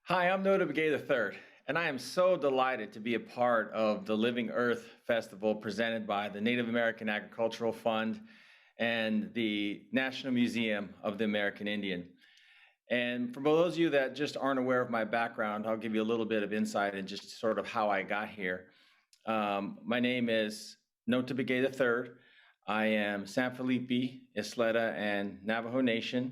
Hi, I'm Notah Begay III, and I am so delighted to be a part of the Living Earth Festival presented by the Native American Agricultural Fund and the National Museum of the American Indian. And for those of you that just aren't aware of my background, I'll give you a little bit of insight into just sort of how I got here. My name is Notah Begay III. I am San Felipe, Isleta, and Navajo Nation,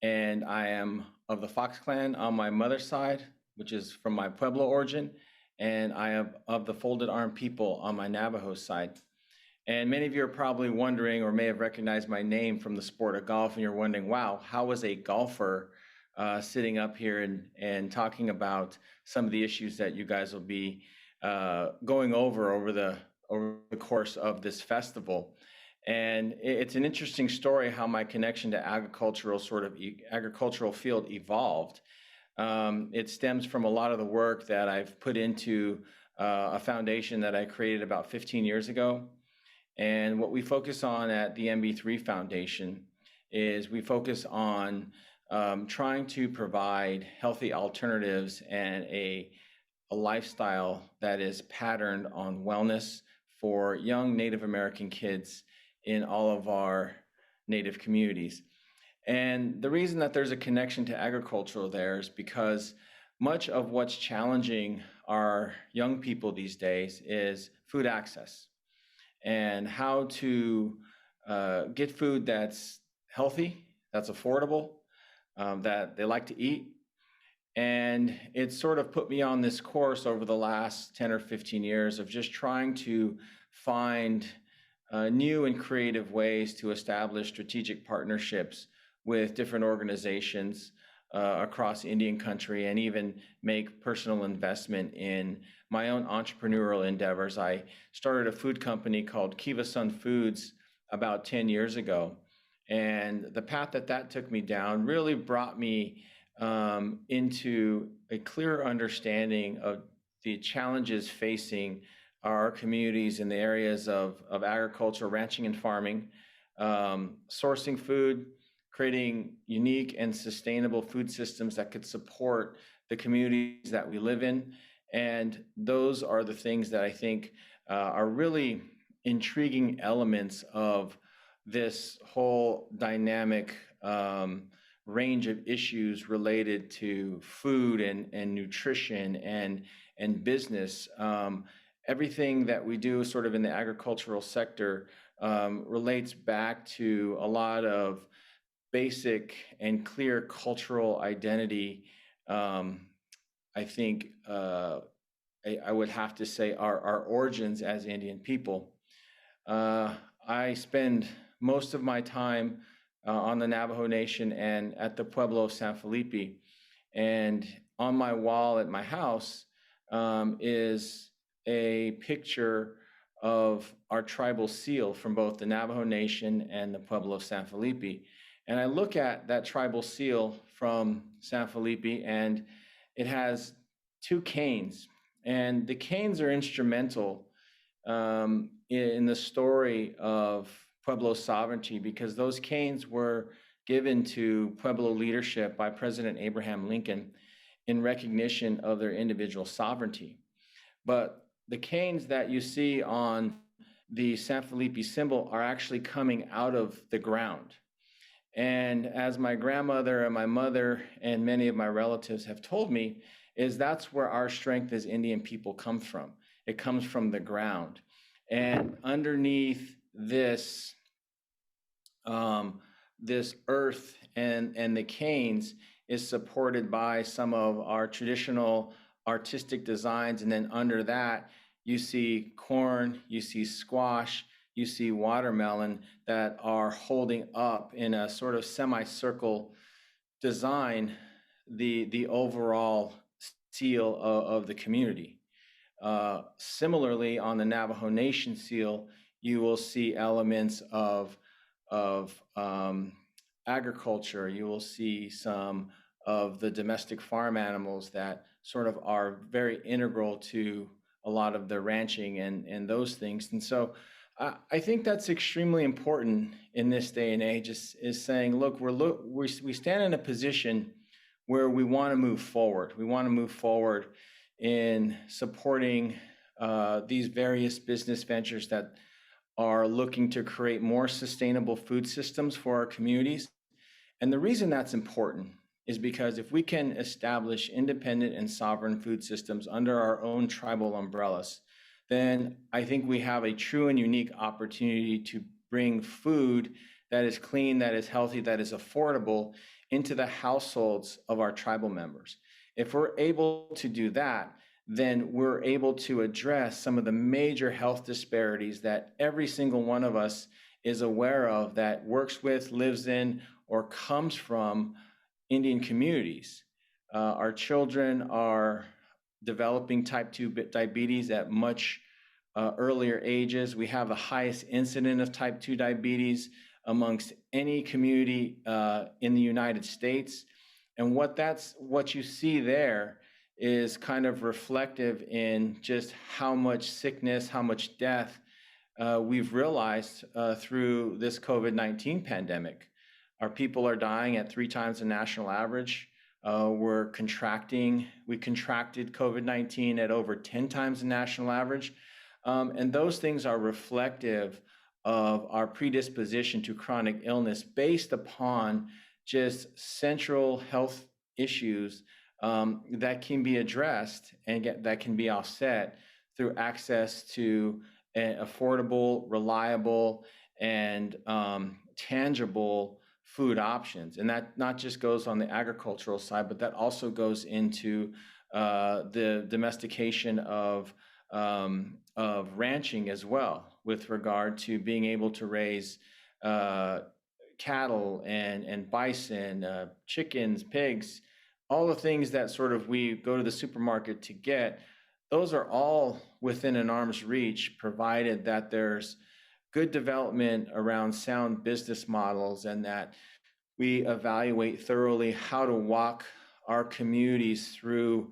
and I am of the Fox Clan on my mother's side, which is from my Pueblo origin, and I am of the Folded Arm people on my Navajo side. And many of you are probably wondering or may have recognized my name from the sport of golf, and you're wondering, wow, how was a golfer sitting up here and talking about some of the issues that you guys will be going over the course of this festival. And it's an interesting story how my connection to agricultural field evolved. It stems from a lot of the work that I've put into a foundation that I created about 15 years ago. And what we focus on at the NB3 Foundation is we focus on trying to provide healthy alternatives and a lifestyle that is patterned on wellness for young Native American kids in all of our Native communities. And the reason that there's a connection to agriculture there is because much of what's challenging our young people these days is food access and how to get food that's healthy, that's affordable, that they like to eat. And it sort of put me on this course over the last 10 or 15 years of just trying to find new and creative ways to establish strategic partnerships with different organizations across Indian country and even make personal investment in my own entrepreneurial endeavors. I started a food company called Kiva Sun Foods about 10 years ago. And the path that took me down really brought me into a clear understanding of the challenges facing our communities in the areas of agriculture, ranching and farming, sourcing food, creating unique and sustainable food systems that could support the communities that we live in. And those are the things that I think are really intriguing elements of this whole dynamic range of issues related to food and nutrition and business. Everything that we do sort of in the agricultural sector relates back to a lot of basic and clear cultural identity. I think I would have to say our origins as Indian people. I spend most of my time on the Navajo Nation and at the Pueblo of San Felipe. And on my wall at my house is a picture of our tribal seal from both the Navajo Nation and the Pueblo of San Felipe. And I look at that tribal seal from San Felipe, and it has two canes. And the canes are instrumental in the story of Pueblo sovereignty, because those canes were given to Pueblo leadership by President Abraham Lincoln in recognition of their individual sovereignty. But the canes that you see on the San Felipe symbol are actually coming out of the ground. And as my grandmother and my mother and many of my relatives have told me, is that's where our strength as Indian people comes from. It comes from the ground. And underneath this this earth and the canes is supported by some of our traditional artistic designs. And then under that, you see corn, you see squash, you see watermelon that are holding up in a sort of semicircle design the overall seal of the community. Similarly, on the Navajo Nation seal, you will see elements of agriculture. You will see some of the domestic farm animals that sort of are very integral to a lot of the ranching and those things. And so I think that's extremely important in this day and age, is saying, look, we stand in a position where we want to move forward. We want to move forward in supporting these various business ventures that are looking to create more sustainable food systems for our communities. And the reason that's important is because if we can establish independent and sovereign food systems under our own tribal umbrellas, then I think we have a true and unique opportunity to bring food that is clean, that is healthy, that is affordable into the households of our tribal members. If we're able to do that, then we're able to address some of the major health disparities that every single one of us is aware of, that works with, lives in, or comes from Indian communities. Our children are developing type 2 diabetes at much earlier ages. We have the highest incidence of type 2 diabetes amongst any community in the United States. And what you see there is kind of reflective in just how much sickness, how much death we've realized through this COVID-19 pandemic. Our people are dying at 3 times the national average. We contracted COVID-19 at over 10 times the national average. And those things are reflective of our predisposition to chronic illness based upon just central health issues that can be addressed and that can be offset through access to affordable, reliable, and tangible food options. And that not just goes on the agricultural side, but that also goes into the domestication of ranching as well, with regard to being able to raise cattle and bison, chickens, pigs, all the things that sort of we go to the supermarket to get. Those are all within an arm's reach, provided that there's good development around sound business models and that we evaluate thoroughly how to walk our communities through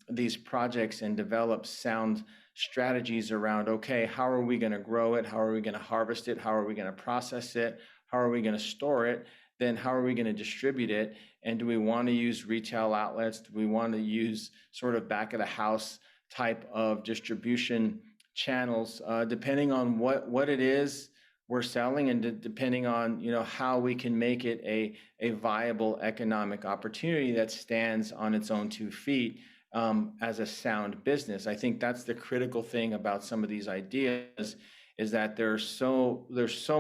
these projects and develop sound strategies around, okay, how are we going to grow it? How are we going to harvest it? How are we going to process it? How are we going to store it? Then how are we going to distribute it? And do we want to use retail outlets? Do we want to use sort of back of the house type of distribution channels, depending on what it is we're selling, and depending on how we can make it a viable economic opportunity that stands on its own 2 feet as a sound business. I think that's the critical thing about some of these ideas, is that there's so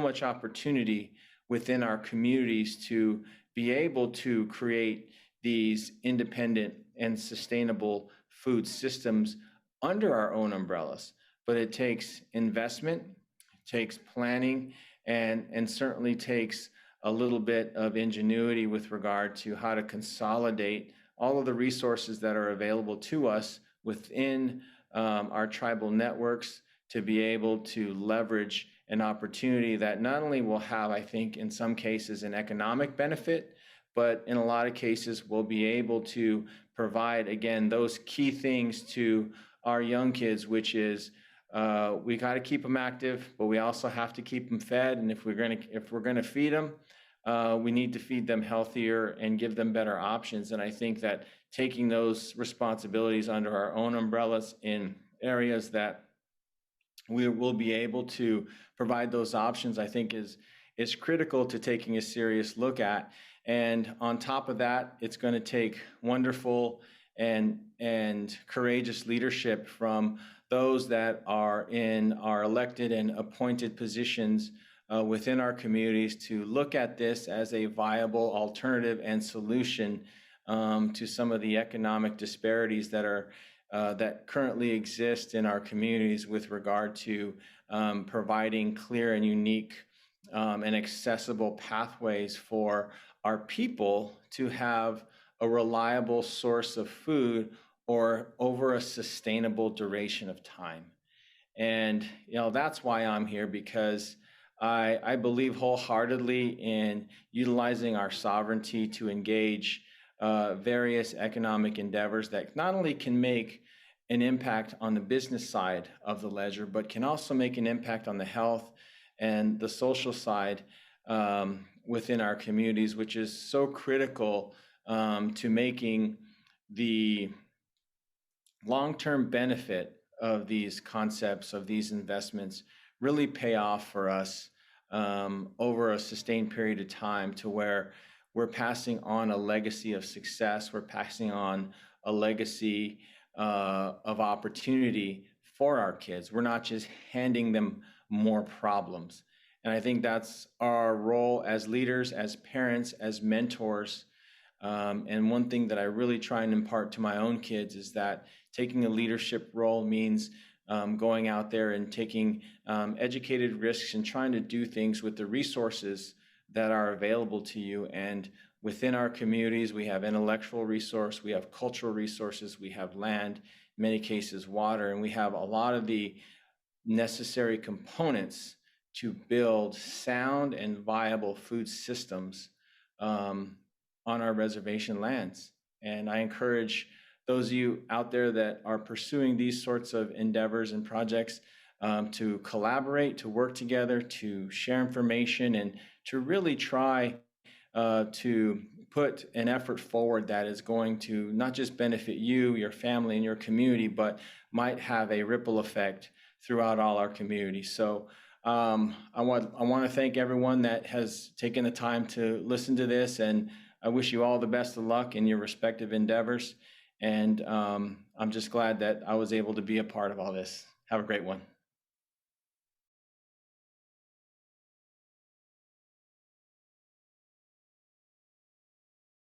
much opportunity within our communities to be able to create these independent and sustainable food systems under our own umbrellas. But it takes investment, it takes planning, and certainly takes a little bit of ingenuity with regard to how to consolidate all of the resources that are available to us within our tribal networks to be able to leverage an opportunity that not only will have, I think, in some cases, an economic benefit, but in a lot of cases will be able to provide, again, those key things to our young kids, which is we got to keep them active, but we also have to keep them fed. And if we're going to feed them, we need to feed them healthier and give them better options. And I think that taking those responsibilities under our own umbrellas in areas that we will be able to provide those options, I think is critical to taking a serious look at. And on top of that, it's going to take wonderful and courageous leadership from those that are in our elected and appointed positions within our communities to look at this as a viable alternative and solution to some of the economic disparities that currently exist in our communities with regard to providing clear and unique and accessible pathways for our people to have a reliable source of food or over a sustainable duration of time. And that's why I'm here, because I believe wholeheartedly in utilizing our sovereignty to engage various economic endeavors that not only can make an impact on the business side of the ledger, but can also make an impact on the health and the social side within our communities, which is so critical to making the long-term benefit of these concepts, of these investments, really pay off for us over a sustained period of time, to where we're passing on a legacy of success, we're passing on a legacy of opportunity for our kids. We're not just handing them more problems. And I think that's our role as leaders, as parents, as mentors. And one thing that I really try and impart to my own kids is that taking a leadership role means going out there and taking educated risks and trying to do things with the resources that are available to you. And within our communities, we have intellectual resource, we have cultural resources, we have land, in many cases water, and we have a lot of the necessary components to build sound and viable food systems on our reservation lands. And I encourage those of you out there that are pursuing these sorts of endeavors and projects to collaborate, to work together, to share information, and to really try to put an effort forward that is going to not just benefit you, your family, and your community, but might have a ripple effect throughout all our communities. So I want to thank everyone that has taken the time to listen to this, and I wish you all the best of luck in your respective endeavors. And I'm just glad that I was able to be a part of all this. Have a great one.